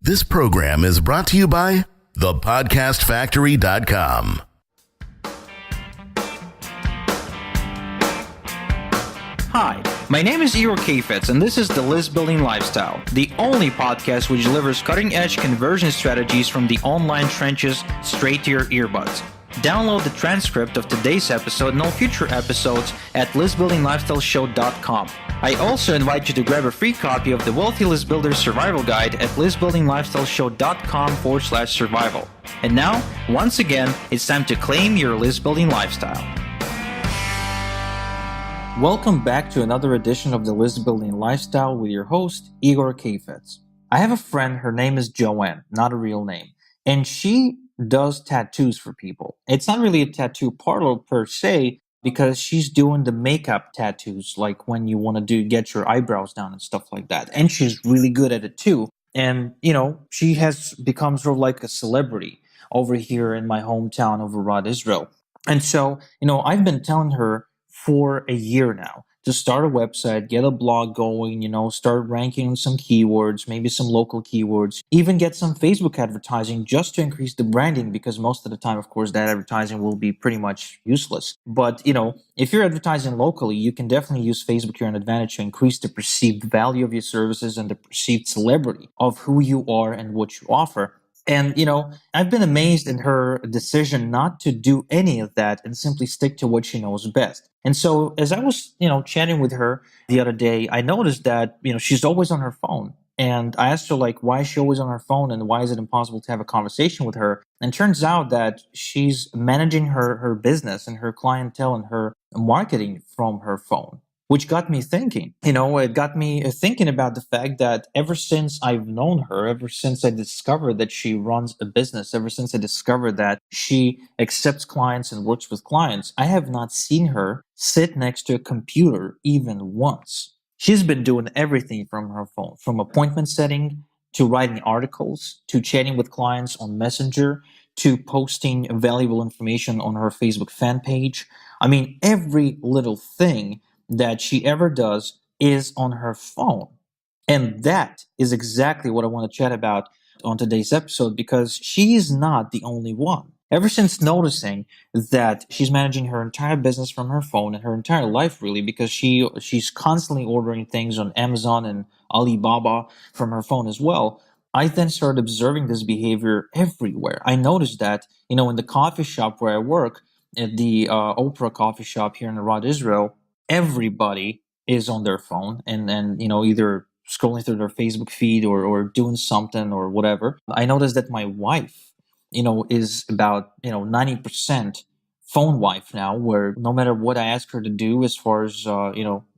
This program is brought to you by thepodcastfactory.com. Hi, my name is Igor Kheifets, and this is The List Building Lifestyle, the only podcast which delivers cutting-edge conversion strategies from the online trenches straight to your earbuds. Download the transcript of today's episode and all future episodes at listbuildinglifestyleshow.com. I also invite you to grab a free copy of the Wealthy List Builder Survival Guide at listbuildinglifestyleshow.com/survival. And now, once again, it's time to claim your list building lifestyle. Welcome back to another edition of the List Building Lifestyle with your host, Igor Kheifets. I have a friend, her name is Joanne, not a real name, and she does tattoos for people. It's not really a tattoo parlor per se, because she's doing the makeup tattoos, like when you want to get your eyebrows done and stuff like that. And she's really good at it too. And, she has become sort of like a celebrity over here in my hometown of Arad, Israel. And so, I've been telling her for a year now to start a website, get a blog going, start ranking some keywords, maybe some local keywords, even get some Facebook advertising just to increase the branding, because most of the time, of course, that advertising will be pretty much useless. But, if you're advertising locally, you can definitely use Facebook to your advantage to increase the perceived value of your services and the perceived celebrity of who you are and what you offer. And, I've been amazed in her decision not to do any of that and simply stick to what she knows best. And so as I was, chatting with her the other day, I noticed that, she's always on her phone. And I asked her, why is she always on her phone and why is it impossible to have a conversation with her? And it turns out that she's managing her business and her clientele and her marketing from her phone. Which got me thinking, it got me thinking about the fact that ever since I've known her, ever since I discovered that she runs a business, ever since I discovered that she accepts clients and works with clients, I have not seen her sit next to a computer even once. She's been doing everything from her phone, from appointment setting to writing articles, to chatting with clients on Messenger, to posting valuable information on her Facebook fan page. I mean, every little thing that she ever does is on her phone. And that is exactly what I want to chat about on today's episode, because she is not the only one. Ever since noticing that she's managing her entire business from her phone and her entire life, really, because she's constantly ordering things on Amazon and Alibaba from her phone as well, I then started observing this behavior everywhere. I noticed that, in the coffee shop where I work, at the Oprah coffee shop here in Arad, Israel, everybody is on their phone and either scrolling through their Facebook feed or doing something or whatever. I noticed that my wife, is about 90% phone wife now, where no matter what I ask her to do as far as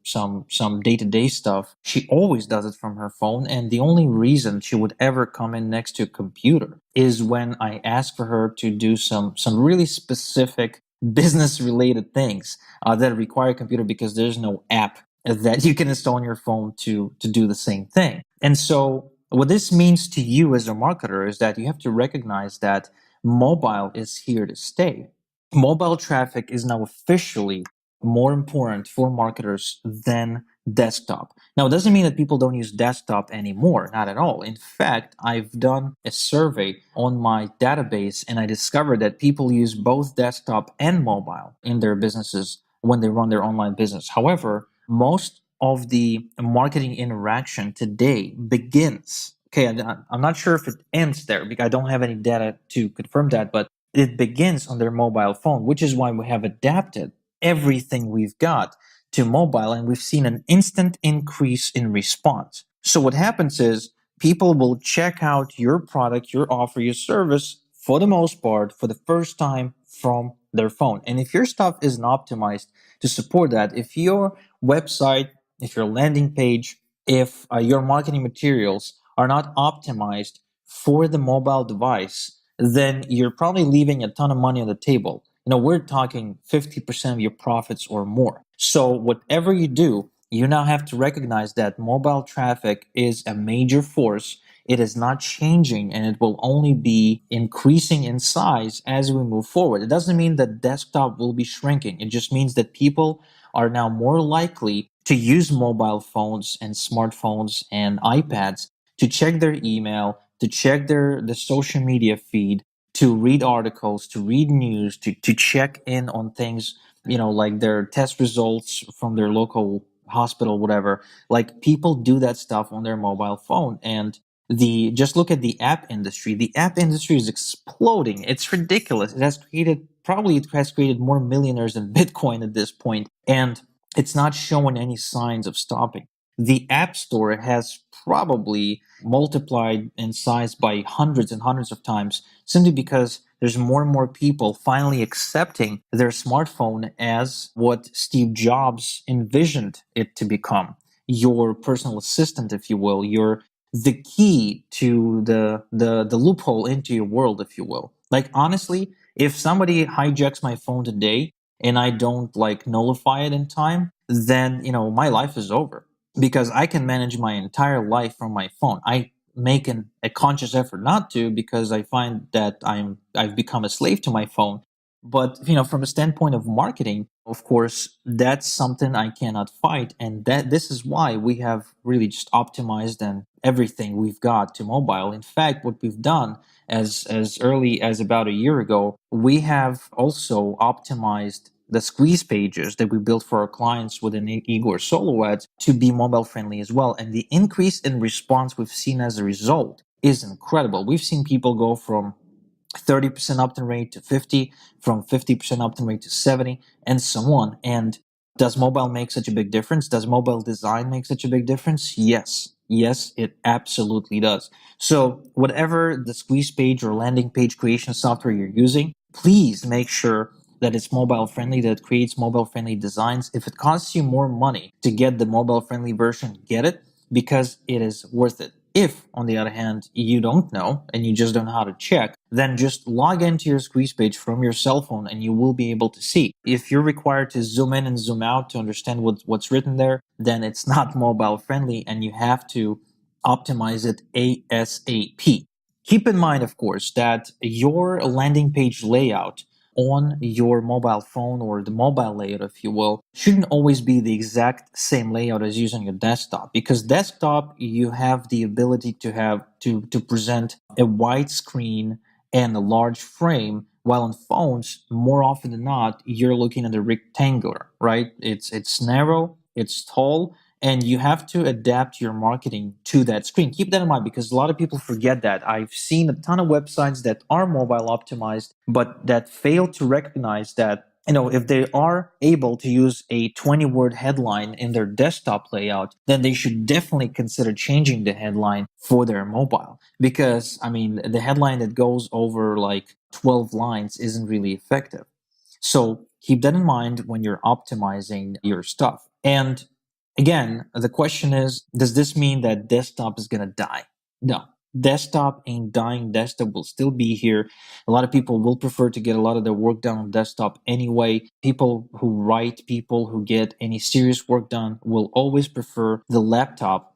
some day-to-day stuff, she always does it from her phone. And the only reason she would ever come in next to a computer is when I ask for her to do some really specific business related things that require a computer, because there's no app that you can install on your phone to do the same thing. And so what this means to you as a marketer is that you have to recognize that mobile is here to stay. Mobile traffic is now officially more important for marketers than desktop. Now, it doesn't mean that people don't use desktop anymore, not at all. In fact, I've done a survey on my database and I discovered that people use both desktop and mobile in their businesses when they run their online business. However, most of the marketing interaction today begins, I'm not sure if it ends there because I don't have any data to confirm that, but it begins on their mobile phone, which is why we have adapted everything we've got to mobile, and we've seen an instant increase in response. So what happens is people will check out your product, your offer, your service, for the most part, for the first time from their phone. And if your stuff isn't optimized to support that, if your website, if your landing page, if your marketing materials are not optimized for the mobile device, then you're probably leaving a ton of money on the table. We're talking 50% of your profits or more. So whatever you do, you now have to recognize that mobile traffic is a major force It is not changing, and it will only be increasing in size as we move forward. It doesn't mean that desktop will be shrinking. It just means that people are now more likely to use mobile phones and smartphones and iPads to check their email, to check the social media feed, to read articles, to read news, to check in on things, like their test results from their local hospital, whatever. Like, people do that stuff on their mobile phone. And the just look at the app industry. The app industry is exploding. It's ridiculous. It has created more millionaires than Bitcoin at this point, and it's not showing any signs of stopping. The App Store has probably multiplied in size by hundreds and hundreds of times, simply because there's more and more people finally accepting their smartphone as what Steve Jobs envisioned it to become. Your personal assistant, if you will, your the key to the loophole into your world, if you will. Like, honestly, if somebody hijacks my phone today and I don't like nullify it in time, then my life is over, because I can manage my entire life from my phone. I make a conscious effort not to, because I find that I've become a slave to my phone. But from a standpoint of marketing, of course, that's something I cannot fight, and that this is why we have really just optimized and everything we've got to mobile. In fact, what we've done as early as about a year ago, we have also optimized the squeeze pages that we built for our clients within Igor Solo Ads to be mobile friendly as well. And the increase in response we've seen as a result is incredible. We've seen people go from 30% opt-in rate to 50, from 50% opt-in rate to 70, and so on. And does mobile make such a big difference? Does mobile design make such a big difference? Yes. Yes, it absolutely does. So whatever the squeeze page or landing page creation software you're using, please make sure that it's mobile friendly, that it creates mobile friendly designs. If it costs you more money to get the mobile friendly version, get it, because it is worth it. If, on the other hand, you don't know and you just don't know how to check, then just log into your squeeze page from your cell phone and you will be able to see. If you're required to zoom in and zoom out to understand what's written there, then it's not mobile friendly and you have to optimize it ASAP. Keep in mind, of course, that your landing page layout on your mobile phone, or the mobile layout, if you will, shouldn't always be the exact same layout as using a desktop, because desktop, you have the ability to present a wide screen and a large frame, while on phones, more often than not, you're looking at a rectangular, right? It's narrow, it's tall, and you have to adapt your marketing to that screen. Keep that in mind, because a lot of people forget that. I've seen a ton of websites that are mobile optimized, but that fail to recognize that, if they are able to use a 20-word headline in their desktop layout, then they should definitely consider changing the headline for their mobile. Because, the headline that goes over like 12 lines isn't really effective. So keep that in mind when you're optimizing your stuff. And again, the question is, does this mean that desktop is going to die? No. Desktop ain't dying. Desktop will still be here. A lot of people will prefer to get a lot of their work done on desktop anyway. People who write, people who get any serious work done will always prefer the laptop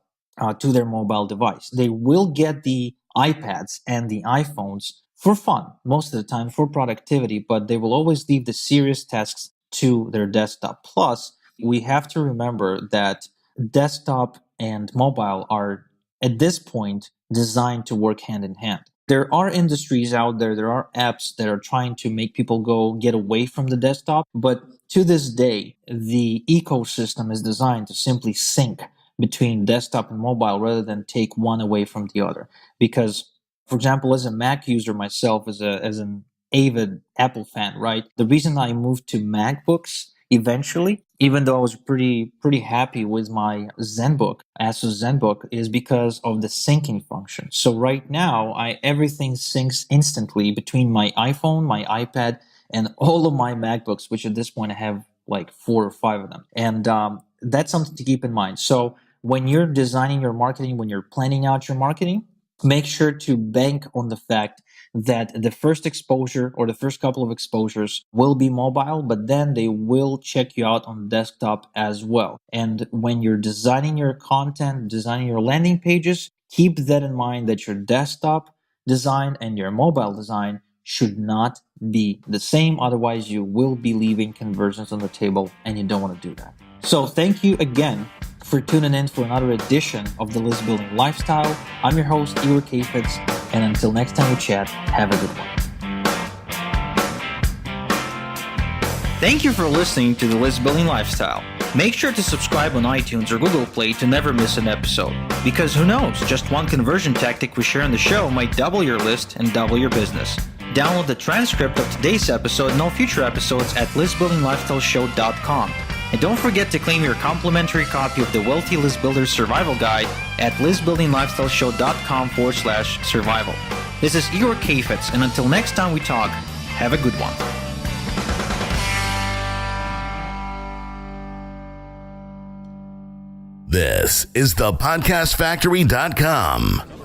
to their mobile device. They will get the iPads and the iPhones for fun, most of the time for productivity, but they will always leave the serious tasks to their desktop. Plus, we have to remember that desktop and mobile are, at this point, designed to work hand in hand. There are industries out there, there are apps that are trying to make people get away from the desktop, but to this day, the ecosystem is designed to simply sync between desktop and mobile rather than take one away from the other. Because, for example, as a Mac user myself, as an avid Apple fan, right? The reason I moved to MacBooks eventually, even though I was pretty happy with my ZenBook, Asus ZenBook, is because of the syncing function. So right now, everything syncs instantly between my iPhone, my iPad, and all of my MacBooks, which at this point I have like 4 or 5 of them. And that's something to keep in mind. So when you're designing your marketing, when you're planning out your marketing, make sure to bank on the fact that the first exposure or the first couple of exposures will be mobile, but then they will check you out on desktop as well. And when you're designing your content, designing your landing pages, Keep that in mind that your desktop design and your mobile design should not be the same. Otherwise, you will be leaving conversions on the table, and you don't want to do that. So thank you again for tuning in for another edition of the List Building Lifestyle. I'm your host, Igor Kheifets, and until next time we chat, have a good one. Thank you for listening to the List Building Lifestyle. Make sure to subscribe on iTunes or Google Play to never miss an episode. Because who knows, just one conversion tactic we share on the show might double your list and double your business. Download the transcript of today's episode and all future episodes at listbuildinglifestyleshow.com. And don't forget to claim your complimentary copy of the Wealthy List Builder Survival Guide at listbuildinglifestyleshow.com/survival. This is Igor Kheifets, and until next time we talk, have a good one. This is the podcastfactory.com.